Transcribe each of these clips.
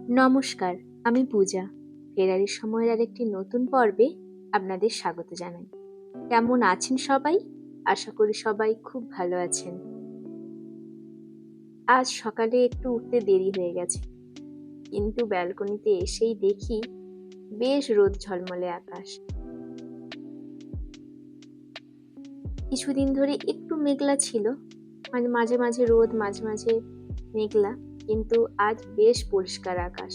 নমস্কার, আমি পূজা। ফেরারির সময়ের আরেকটি নতুন পর্বে আপনাদের স্বাগত জানাই। কেমন আছেন সবাই? আশা করি সবাই খুব ভালো আছেন। আজ সকালে একটু উঠতে দেরি হয়ে গেছে, কিন্তু ব্যালকনিতে এসেই দেখি বেশ রোদ ঝলমলে আকাশ। কিছুদিন ধরে একটু মেঘলা ছিল, মানে মাঝে মাঝে রোদ, মাঝে মাঝে মেঘলা, কিন্তু আজ বেশ পরিষ্কার আকাশ।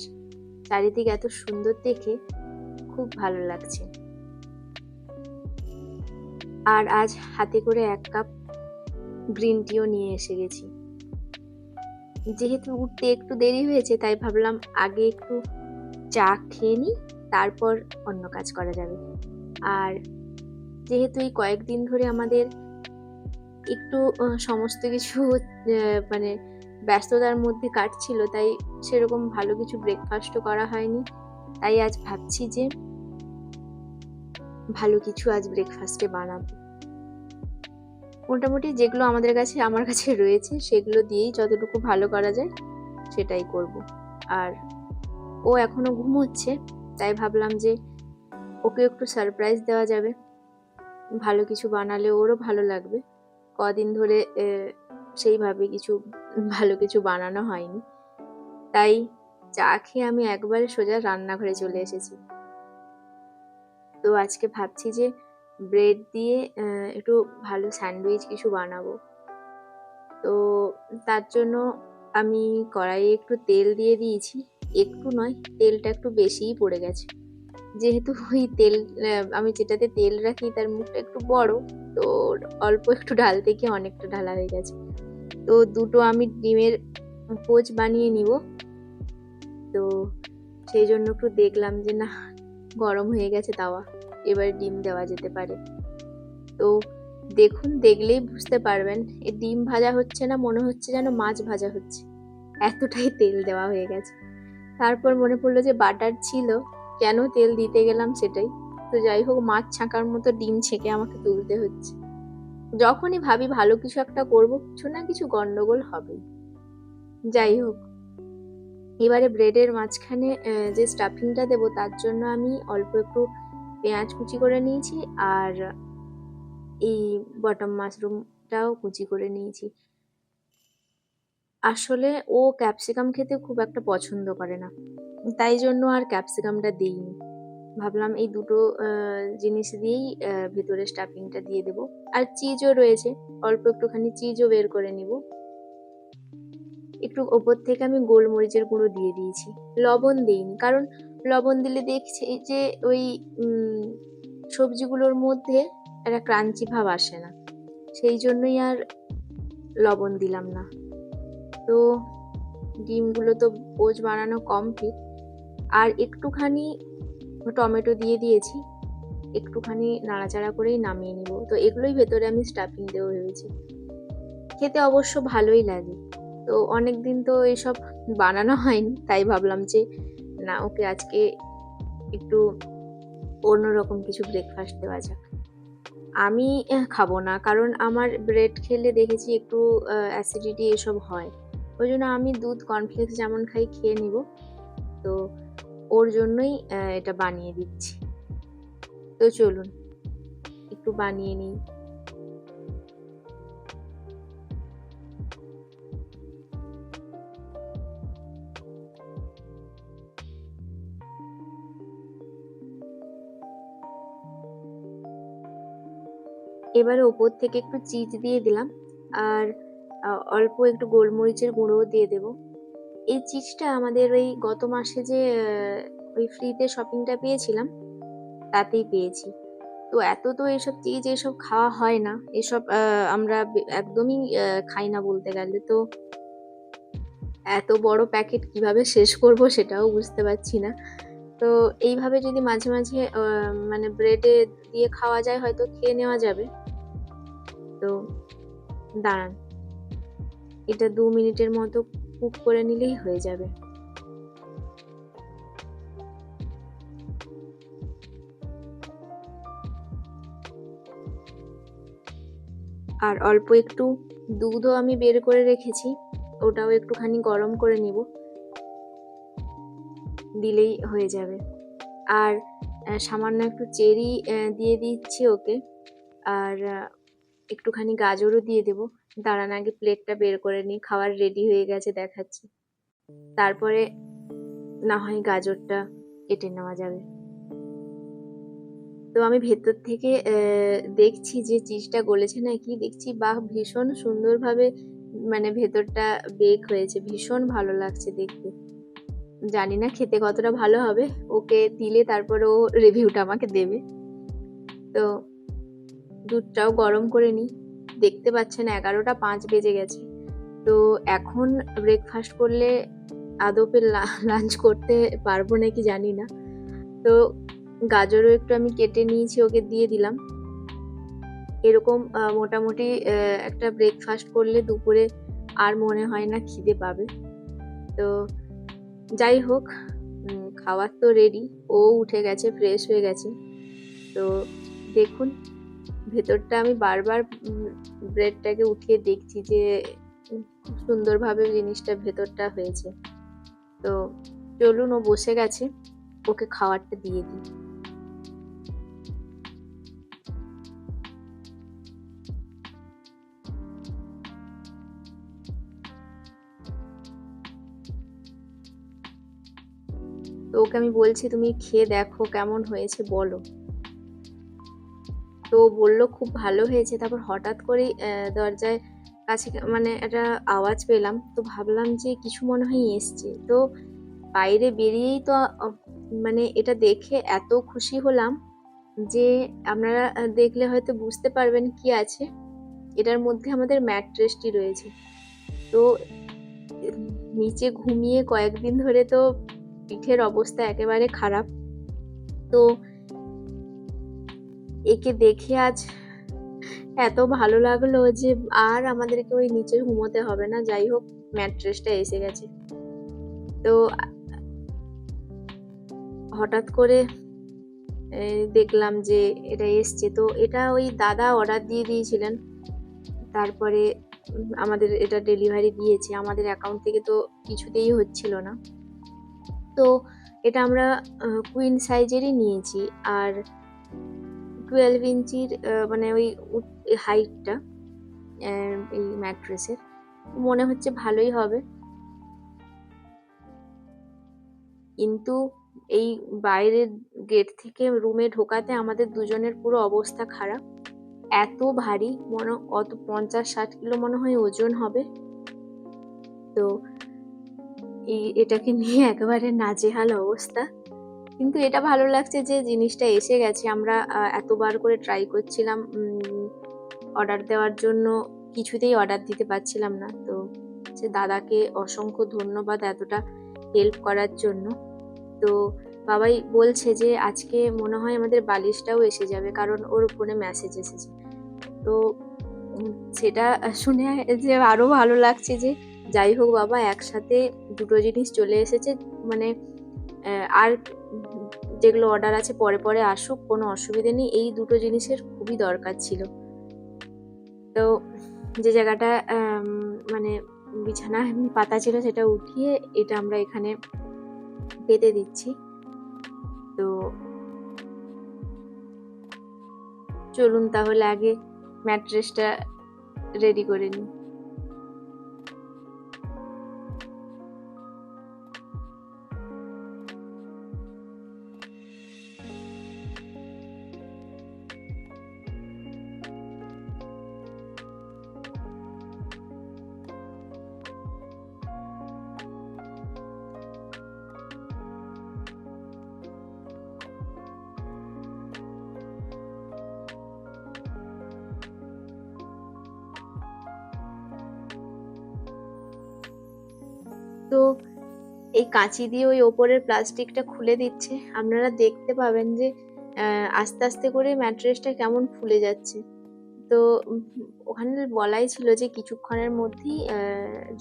চারিদিক এত সুন্দর দেখে খুব ভালো লাগছে। আর আজ হাতে করে 1 কাপ গ্রিন টিও নিয়ে এসে গেছি। যেহেতু উঠতে একটু দেরি হয়েছে, তাই ভাবলাম আগে একটু চা খেয়ে নিই, তারপর অন্য কাজ করা যাবে। আর যেহেতু এই কয়েকদিন ধরে আমাদের একটু সমস্ত কিছু মানে ব্যস্ততার মধ্যে কাটছিল, তাই সেরকম ভালো কিছু ব্রেকফাস্টও করা হয়নি। তাই আজ ভাবছি যে ভালো কিছু আজ ব্রেকফাস্টে বানাবো। মোটামুটি যেগুলো আমার কাছে রয়েছে সেগুলো দিয়েই যতটুকু ভালো করা যায় সেটাই করব। আর ও এখনো ঘুমোচ্ছে, তাই ভাবলাম যে ওকে একটু সারপ্রাইজ দেওয়া যাবে। ভালো কিছু বানালে ওরও ভালো লাগবে। কদিন ধরে সেইভাবে ভালো কিছু বানানো হয়নি, তাই চা খেয়ে আমি একবারে সোজা রান্নাঘরে চলে এসেছি। তো আজকে ভাবছি যে ব্রেড দিয়ে একটু ভালো স্যান্ডউইচ কিছু বানাবো। তো তার জন্য আমি কড়াইয়ে একটু তেল দিয়ে দিয়েছি। একটু নয়, তেলটা একটু বেশিই পড়ে গেছে। যেহেতু ওই তেল আমি যেটাতে তেল রাখি তার মুখটা একটু বড়, তো অল্প একটু ঢালতে গিয়ে অনেকটা ঢালা হয়ে গেছে। তো দুটো আমি ডিমের পোচ বানিয়ে নিব। তো সেই জন্য একটু দেখলাম যে না, গরম হয়ে গেছে তাওয়া, এবার ডিম দেওয়া যেতে পারে। তো দেখুন, দেখলেই বুঝতে পারবেন এই ডিম ভাজা হচ্ছে না, মনে হচ্ছে যেন মাছ ভাজা হচ্ছে, এতটাই তেল দেওয়া হয়ে গেছে। তারপর মনে পড়লো যে বাটার ছিল, কেন তেল দিতে গেলাম সেটাই। তো যাই হোক, মাছ ছাঁকার মতো ডিম ছেঁকে আমাকে তুলতে হচ্ছে। যখনই ভাবি ভালো কিছু একটা করব, কিছু না কিছু গন্ডগোল হবেই। যাই হোক, এবারে ব্রেডের মাঝখানে যে স্টাফিংটা দেবো তার জন্য আমি অল্প একটু পেঁয়াজ কুচি করে নিয়েছি, আর এই বটম মাশরুমটাও কুচি করে নিয়েছি। আসলে ও ক্যাপসিকাম খেতে খুব একটা পছন্দ করে না, তাই জন্য আর ক্যাপসিকামটা দিইনি। ভাবলাম এই দুটো জিনিস দিয়েই ভেতরে স্টাফিংটা দিয়ে দেবো। আর চিজও রয়েছে, অল্প একটুখানি চিজও বের করে নিব। একটু ওপর থেকে আমি গোলমরিচের গুঁড়ো দিয়ে দিয়েছি, লবণ দিইনি, কারণ লবণ দিলে দেখছি যে ওই সবজিগুলোর মধ্যে একটা ক্রাঞ্চি ভাব আসে না, সেই জন্যই আর লবণ দিলাম না। তো ডিমগুলো তো পোচ বানানো কমপ্লিট, আর একটুখানি টমেটো দিয়ে দিয়েছি, একটুখানি নাড়াচাড়া করেই নামিয়ে নিব। তো এগুলোই ভেতরে আমি স্টাফিং দেবো ভেবেছি। খেতে অবশ্য ভালোই লাগে। তো অনেকদিন তো এসব বানানো হয়নি, তাই ভাবলাম যে না, ওকে আজকে একটু অন্যরকম কিছু ব্রেকফাস্ট দেওয়া যাক। আমি খাবো না, কারণ আমার ব্রেড খেলে দেখেছি একটু অ্যাসিডিটি এসব হয়। ওই জন্য আমি দুধ কর্নফ্লেক্স যেমন খাই খেয়ে নিব। তো ওর জন্যই এটা বানিয়ে দিচ্ছি। তো চলুন একটু বানিয়ে নিই। এবারে ওপর থেকে একটু চিজ দিয়ে দিলাম, আর অল্প একটু গোলমরিচের গুঁড়োও দিয়ে দেব। এই চিজটা আমাদের ওই গত মাসে যে ওই ফ্রিতে শপিংটা পেয়েছিলাম তাতেই পেয়েছি। তো এত তো এসব চিজ এসব খাওয়া হয় না, এসব আমরা একদমই খাই না বলতে গেলে। তো এত বড় প্যাকেট কিভাবে শেষ করব সেটাও বুঝতে পারছি না। তো এইভাবে যদি মাঝে মাঝে মানে ব্রেডে দিয়ে খাওয়া যায়, হয়তো খেয়ে নেওয়া যাবে। তো দাঁড়ান, এটা 2 মিনিটের মতো কুক করে নিলেই হয়ে যাবে। আর অল্প একটু দুধও আমি বের করে রেখেছি, ওটাও একটুখানি গরম করে নিব। দিলেই হয়ে যাবে। আর সামান্য একটু চেরি দিয়ে দিচ্ছি ওকে, আর একটুখানি গাজরও দিয়ে দেবো। দাঁড়ান আগে প্লেটটা বের করে নিই, খাবার রেডি হয়ে গেছে দেখাচ্ছি, তারপরে না হয় গাজরটা কেটে নেওয়া যাবে। তো আমি ভেতর থেকে দেখছি যে চিজটা গলেছে নাকি, দেখছি বাহ ভীষণ সুন্দরভাবে মানে ভেতরটা বেক হয়েছে, ভীষণ ভালো লাগছে দেখতে। জানি না খেতে কতটা ভালো হবে, ওকে দিলে তারপরে ও রিভিউটা আমাকে দেবে। তো দুধটাও গরম করে নিই। দেখতে পাচ্ছেন 11টা 5 বেজে গেছে। তো এখন ব্রেকফাস্ট করলে আদপে লাঞ্চ করতে পারবো নাকি জানি না। তো গাজরও একটু আমি কেটে নিয়েছি, ওকে দিয়ে দিলাম। এরকম মোটামুটি একটা ব্রেকফাস্ট করলে দুপুরে আর মনে হয় না খিদে পাবে। তো যাই হোক, খাবার তো রেডি, ও উঠে গেছে, ফ্রেশ হয়ে গেছে। তো দেখুন ভেতরটা আমি বারবার ব্রেডটাকে উঠিয়ে দেখছি যে খুব সুন্দরভাবে জিনিসটা ভেতরটা হয়েছে। তো চলুন, ও বসে গেছে, ওকে খাবারটা দিয়ে দিই। তো ওকে আমি বলছি তুমি খেয়ে দেখো কেমন হয়েছে বলো। তো বলল খুব ভালো হয়েছে। তারপর হঠাৎ করেই দরজায় কাছে মানে একটা আওয়াজ পেলাম, তো ভাবলাম যে কিছু মনে হয় এসছে। তো বাইরে বেরিয়েই তো মানে এটা দেখে এত খুশি হলাম যে আপনারা দেখলে হয়তো বুঝতে পারবেন কি আছে এটার মধ্যে। আমাদের ম্যাট্রেসটি রয়েছে। তো নিচে ঘুমিয়ে কয়েকদিন ধরে তো পিঠের অবস্থা একেবারে খারাপ। তো একে দেখে আজ এত ভালো লাগলো যে আর আমাদেরকে ওই নিচে ঘুমোতে হবে না। যাই হোক, ম্যাট্রেসটা এসে গেছে। তো হঠাৎ করে দেখলাম যে এটা এসছে। তো এটা ওই দাদা অর্ডার দিয়ে দিয়েছিলেন, তারপরে আমাদের এটা ডেলিভারি দিয়েছে। আমাদের অ্যাকাউন্ট থেকে তো কিছুতেই হচ্ছিল না। তো এটা আমরা কুইন সাইজেরই নিয়েছি, আর 12 ইঞ্চির মানে ওই হাইটটা এই ম্যাট্রেসের। মনে হচ্ছে ভালোই হবে, কিন্তু এই বাইরের গেট থেকে রুমে ঢোকাতে আমাদের দুজনের পুরো অবস্থা খারাপ। এত ভারী, মনে কত 50-60 কিলো মনে হয় ওজন হবে। তো এটাকে নিয়ে একেবারে নাজেহাল অবস্থা। কিন্তু এটা ভালো লাগছে যে জিনিসটা এসে গেছে। আমরা এতবার করে ট্রাই করছিলাম অর্ডার দেওয়ার জন্য, কিছুতেই অর্ডার দিতে পারছিলাম না। তো সে দাদাকে অসংখ্য ধন্যবাদ এতটা হেল্প করার জন্য। তো বাবাই বলছে যে আজকে মনে হয় আমাদের বালিশটাও এসে যাবে, কারণ ওর ফোনে মেসেজ এসেছে। তো সেটা শুনে যে আরো ভালো লাগছে যে যাই হোক বাবা, একসাথে দুটো জিনিস চলে এসেছে। মানে আর যেগুলো অর্ডার আছে পরে পরে আসুক, কোনো অসুবিধে নেই, এই দুটো জিনিসের খুবই দরকার ছিল। তো যে জায়গাটা মানে বিছানা পাতা ছিল সেটা উঠিয়ে এটা আমরা এখানে পেতে দিচ্ছি। তো চলুন তাহলে আগে ম্যাট্রেসটা রেডি করে নিই। তো এই কাঁচি দিয়ে ওই ওপরের প্লাস্টিকটা খুলে দিচ্ছে। আপনারা দেখতে পাবেন যে আস্তে আস্তে করে ম্যাট্রেসটা কেমন ফুলে যাচ্ছে। তো ওখানে বলাই ছিল যে কিছুক্ষণের মধ্যেই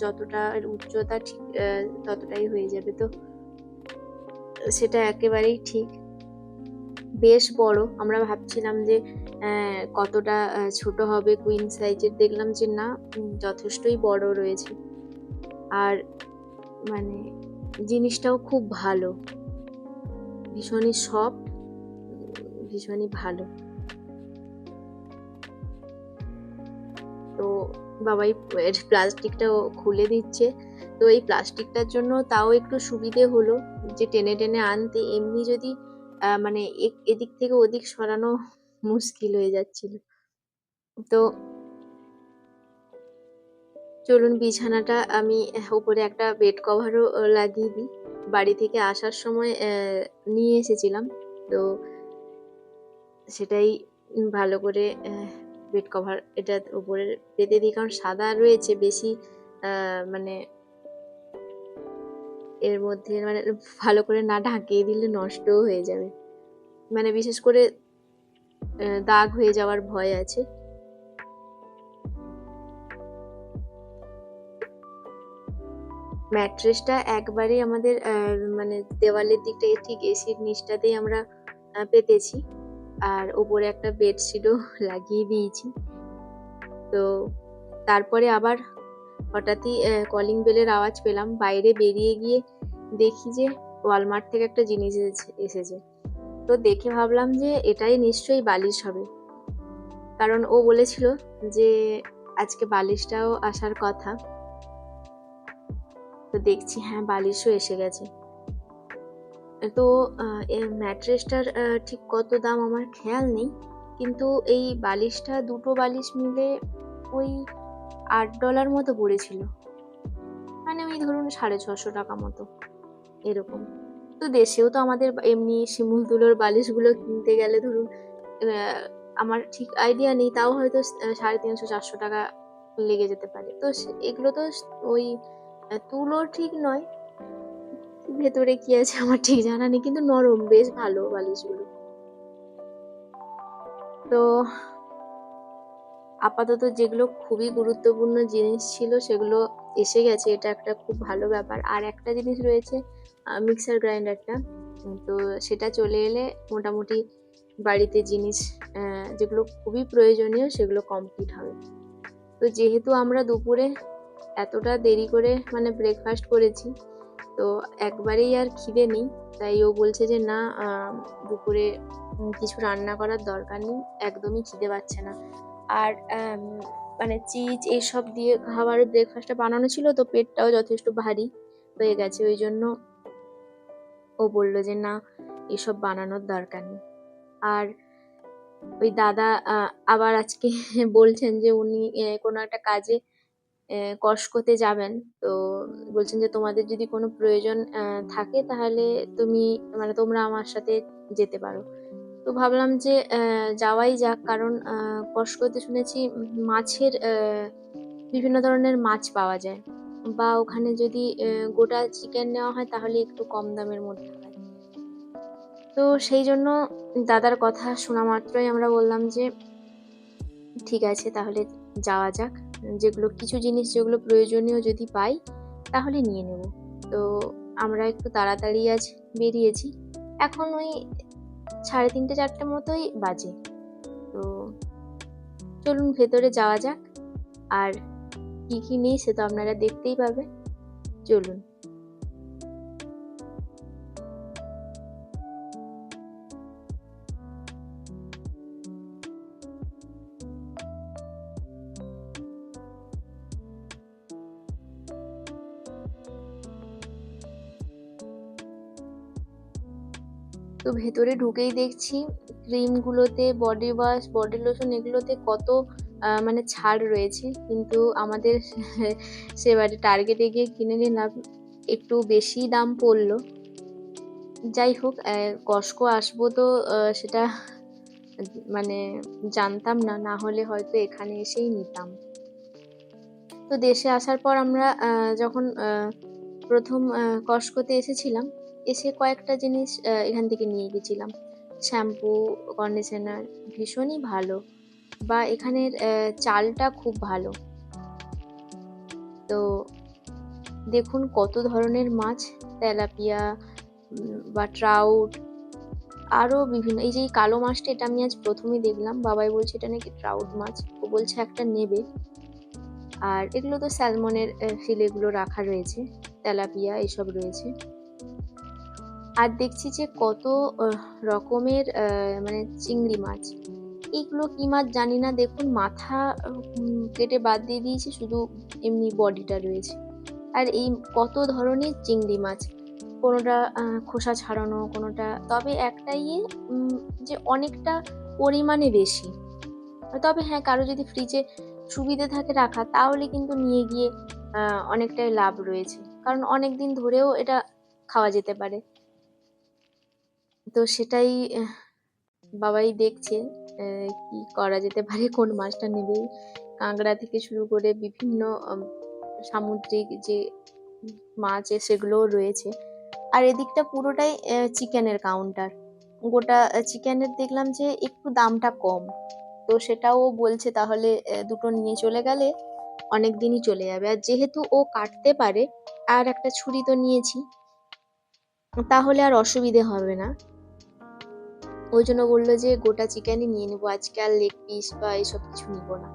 যতটা উচ্চতা ঠিক ততটাই হয়ে যাবে। তো সেটা একেবারেই ঠিক, বেশ বড়। আমরা ভাবছিলাম যে কতটা ছোট হবে কুইন সাইজের, দেখলাম যে না, যথেষ্টই বড় রয়েছে। আর মানে জিনিসটাও খুব ভালো। ভীষণই সফট, ভীষণই ভালো। তো বাবাই এর প্লাস্টিকটাও খুলে দিচ্ছে। তো এই প্লাস্টিকটার জন্য তাও একটু সুবিধে হলো যে টেনে টেনে আনতে, এমনি যদি মানে এদিক থেকে ওদিক সরানো মুশকিল হয়ে যাচ্ছিল। তো চলুন বিছানাটা আমি উপরে একটা বেড কভারও লাগিয়ে দিই। বাড়ি থেকে আসার সময় নিয়ে এসেছিলাম, তো সেটাই ভালো করে বেড কভার এটার উপরে পেতে দিই, কারণ সাদা রয়েছে বেশি, মানে এর মধ্যে মানে ভালো করে না ঢাকিয়ে দিলে নষ্টও হয়ে যাবে, মানে বিশেষ করে দাগ হয়ে যাওয়ার ভয় আছে। ম্যাট্রেসটা একবারে আমাদের মানে দেওয়ালের দিকটা ঠিক এসির নিচটাতেই আমরা পেতেছি, আর ওপরে একটা বেডশিটও লাগিয়ে দিয়েছি। তো তারপরে আবার হঠাৎই কলিং বেলের আওয়াজ পেলাম, বাইরে বেরিয়ে গিয়ে দেখি যে ওয়ালমার্ট থেকে একটা জিনিস এসেছে। তো দেখে ভাবলাম যে এটাই নিশ্চয়ই বালিশ হবে, কারণ ও বলেছিল যে আজকে বালিশটাও আসার কথা। তো দেখছি হ্যাঁ, বালিশও এসে গেছে। তো ম্যাট্রেসটার ঠিক কত দাম আমার খেয়াল নেই, কিন্তু এই বালিশটা দুটো বালিশ মিলে ওই $8 মতো পড়েছিল, মানে ওই ধরুন 650 টাকা মতো এরকম। তো দেশেও তো আমাদের এমনি শিমুল তুলোর বালিশগুলো কিনতে গেলে ধরুন আমার ঠিক আইডিয়া নেই, তাও হয়তো 350-400 টাকা লেগে যেতে পারে। তো এগুলো তো ওই তুলো ঠিক নয়, ভেতরে কি আছে আমার ঠিক জানা নেই, কিন্তু নরম, বেশ ভালো বালিশগুলো। তো আপাতত যেগুলো খুবই গুরুত্বপূর্ণ জিনিস ছিল সেগুলো এসে গেছে, এটা একটা খুব ভালো ব্যাপার। আর একটা জিনিস রয়েছে, মিক্সার গ্রাইন্ডারটা। তো সেটা চলে এলে মোটামুটি বাড়িতে জিনিস যেগুলো খুবই প্রয়োজনীয় সেগুলো কমপ্লিট হবে। তো যেহেতু আমরা দুপুরে এতটা দেরি করে মানে ব্রেকফাস্ট করেছি, তো একবারেই আর খিদে নেই, তাই ও বলছে যে না, দুপুরে কিছু রান্না করার দরকার নেই, একদমই খিদে পাচ্ছে না। আর মানে চিজ এইসব দিয়ে খাবারের ব্রেকফাস্টটা বানানো ছিল, তো পেটটাও যথেষ্ট ভারী হয়ে গেছে, ওই জন্য ও বললো যে না, এসব বানানোর দরকার নেই। আর ওই দাদা আবার আজকে বলছেন যে উনি কোনো একটা কাজে কস্টকোতে যাবেন, তো বলছেন যে তোমাদের যদি কোনো প্রয়োজন থাকে তাহলে মানে তোমরা আমার সাথে যেতে পারো। তো ভাবলাম যে যাওয়াই যাক, কারণ কস্টকোতে শুনেছি মাছের বিভিন্ন ধরনের মাছ পাওয়া যায়, বা ওখানে যদি গোটা চিকেন নেওয়া হয় তাহলে একটু কম দামের মধ্যে হয়। তো সেই জন্য দাদার কথা শোনা মাত্রই আমরা বললাম যে ঠিক আছে, তাহলে যাওয়া যাক। কিছু জিনিস যেগুলো প্রয়োজনীয় যদি পাই তাহলে নিয়ে নেব। তো আমরা একটু তাড়াতাড়ি আজ বেরিয়েছি, এখন ওই 3:30-4টে মতোই বাজে। তো চলুন ভেতরে যাওয়া যাক, আর কি কি নেই সে তো আপনারা দেখতেই পাবে। চলুন। তো ভেতরে ঢুকেই দেখছি ক্রিমগুলোতে, বডি ওয়াশ, বডি লোশন এগুলোতে কত মানে ছাড় রয়েছে, কিন্তু আমাদের সেবারে টার্গেটে গিয়ে কিনে নিলাম, একটু বেশি দাম পড়লো। যাই হোক, কস্টকো আসবো তো সেটা মানে জানতাম না, না হলে হয়তো এখানে এসেই নিতাম। তো দেশে আসার পর আমরা যখন প্রথম কস্টকোতে এসেছিলাম, এসে কয়েকটা জিনিস এখান থেকে নিয়ে গেছিলাম। শ্যাম্পু, কন্ডিশনার ভীষণই ভালো, বা এখানের চালটা খুব ভালো। তো দেখুন কত ধরনের মাছ, তেলাপিয়া বা ট্রাউট, আরও বিভিন্ন, এই যে এই কালো মাছটা, এটা আমি আজ প্রথমেই দেখলাম, বাবাই বলছে এটা নাকি ট্রাউট মাছ, ও বলছে একটা নেবে। আর এগুলো তো স্যালমনের ফিলেগুলো রাখা রয়েছে, তেলাপিয়া এসব রয়েছে। আর দেখছি যে কত রকমের মানে চিংড়ি মাছ। এগুলো কি মাছ জানি না, দেখুন মাথা কেটে বাদ দিয়ে দিয়েছে, শুধু এমনি বডিটা রয়েছে। আর এই কত ধরনের চিংড়ি মাছ, কোনোটা খোসা ছাড়ানো, কোনোটা, তবে একটা যে অনেকটা পরিমাণে বেশি। তবে হ্যাঁ, কারো যদি ফ্রিজে সুবিধে থাকে রাখা, তাহলে কিন্তু নিয়ে গিয়ে অনেকটাই লাভ রয়েছে, কারণ অনেক দিন ধরেও এটা খাওয়া যেতে পারে। তো সেটাই বাবাই দেখছে কি করা যেতে পারে, কোন মাছটা নেবে। কাঁকড়া থেকে শুরু করে বিভিন্ন সামুদ্রিক যে মাছ সেগুলোও রয়েছে। আর এদিকটা পুরোটাই চিকেনের কাউন্টার। গোটা চিকেনের দেখলাম যে একটু দামটা কম, তো সেটাও বলছে তাহলে দুটো নিয়ে চলে গেলে অনেক দিনই চলে যাবে। আর যেহেতু ও কাটতে পারে, আর একটা ছুরি তো নিয়েছি, তাহলে আর অসুবিধে হবে না। ওই জন্য বললো যে গোটা চিকেনই নিয়ে নেবো আজকে, আর লেগ পিস বা এইসব কিছু নিব না।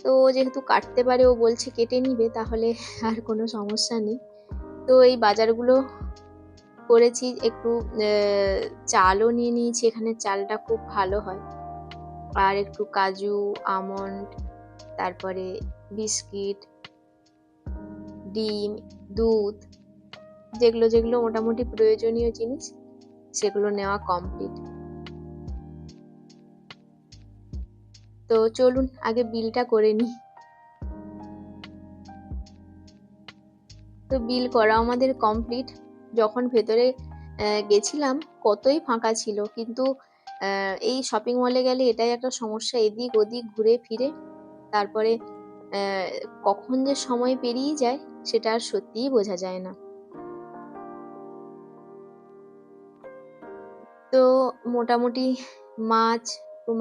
তো যেহেতু কাটতে পারে, ও বলছে কেটে নিবে, তাহলে আর কোনো সমস্যা নেই। তো এই বাজারগুলো করেছি, একটু চালও নিয়ে নিয়েছি, এখানে চালটা খুব ভালো হয়। আর একটু কাজু, আমন্ড, তারপরে বিস্কিট, ডিম, দুধ, যেগুলো যেগুলো মোটামুটি প্রয়োজনীয় জিনিস, সেগুলো নেওয়া কমপ্লিট। তো চলুন আগে বিলটা করে নিই। তো বিল করা আমাদের কমপ্লিট। যখন ভেতরে গেছিলাম কতই ফাঁকা ছিল, কিন্তু এই শপিং মলে গেলে এটাই একটা সমস্যা, এদিক ওদিক ঘুরে ফিরে তারপরে কখন যে সময় পেরিয়ে যায় সেটা আর সত্যিই বোঝা যায় না। তো মোটামুটি মাছ,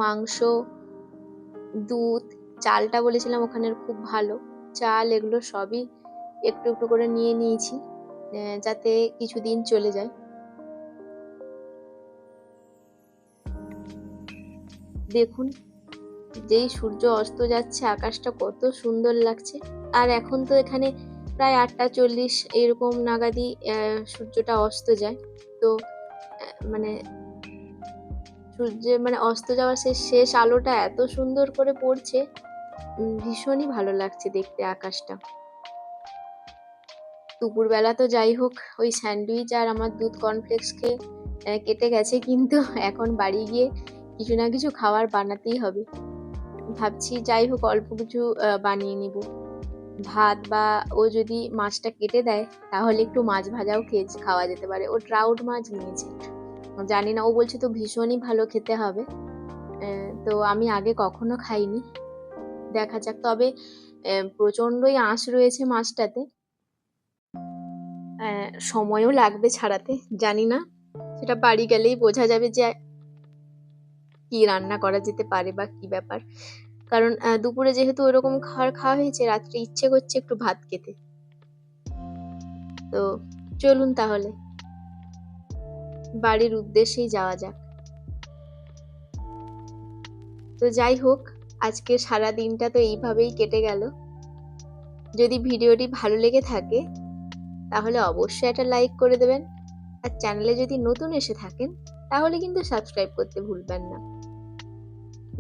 মাংস, দুধ, চালটা বলেছিলাম ওখানের খুব ভালো চাল, এগুলো সবই একটু একটু করে নিয়ে নিয়েছি যাতে কিছুদিন চলে যায়। দেখুন, যেই সূর্য অস্ত যাচ্ছে, আকাশটা কত সুন্দর লাগছে। আর এখন তো এখানে প্রায় 8:40 এরকম নাগাদই সূর্যটা অস্ত যায়। তো মানে সূর্যের মানে অস্ত যাওয়ার শেষ আলোটা এত সুন্দর করে পড়ছে, ভীষণই ভালো লাগছে দেখতে আকাশটা। দুপুরবেলা তো যাই হোক ওই স্যান্ডউইচ আর আমার দুধ কর্নফ্লেক্স খেয়ে কেটে গেছে, কিন্তু এখন বাড়ি গিয়ে কিছু না কিছু খাবার বানাতেই হবে। ভাবছি যাই হোক অল্প কিছু বানিয়ে নিব। ভাত, বা ও যদি মাছটা কেটে দেয় তাহলে একটু মাছ ভাজাও খাওয়া যেতে পারে। ও ট্রাউট মাছ নিয়েছে, জানি না, ও বলছে তো ভীষণই ভালো খেতে হবে। তো আমি আগে কখনো খাইনি, দেখা যাক। তবে প্রচন্ডই আঁশ রয়েছে মাছটাতে, সময়ও লাগবে ছাড়াতে, জানি না, সেটা বাড়ি গেলেই বোঝা যাবে যে কি রান্না করা যেতে পারে বা কি ব্যাপার। কারণ দুপুরে যেহেতু ওরকম খাবার খাওয়া হয়েছে, রাত্রে ইচ্ছে করছে একটু ভাত খেতে। তো চলুন তাহলে বাড়ির উদ্দেশ্যেই যাওয়া যাক। তো যাই হোক, আজকে সারা দিনটা তো এইভাবেই কেটে গেল। যদি ভিডিওটি ভালো লেগে থাকে তাহলে অবশ্যই একটা লাইক করে দেবেন, আর চ্যানেলে যদি নতুন এসে থাকেন তাহলে কিন্তু সাবস্ক্রাইব করতে ভুলবেন না।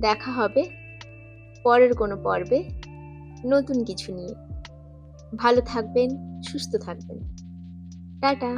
দেখা হবে পরের কোনো পর্বে নতুন কিছু নিয়ে। ভালো থাকবেন, সুস্থ থাকবেন। টাটা।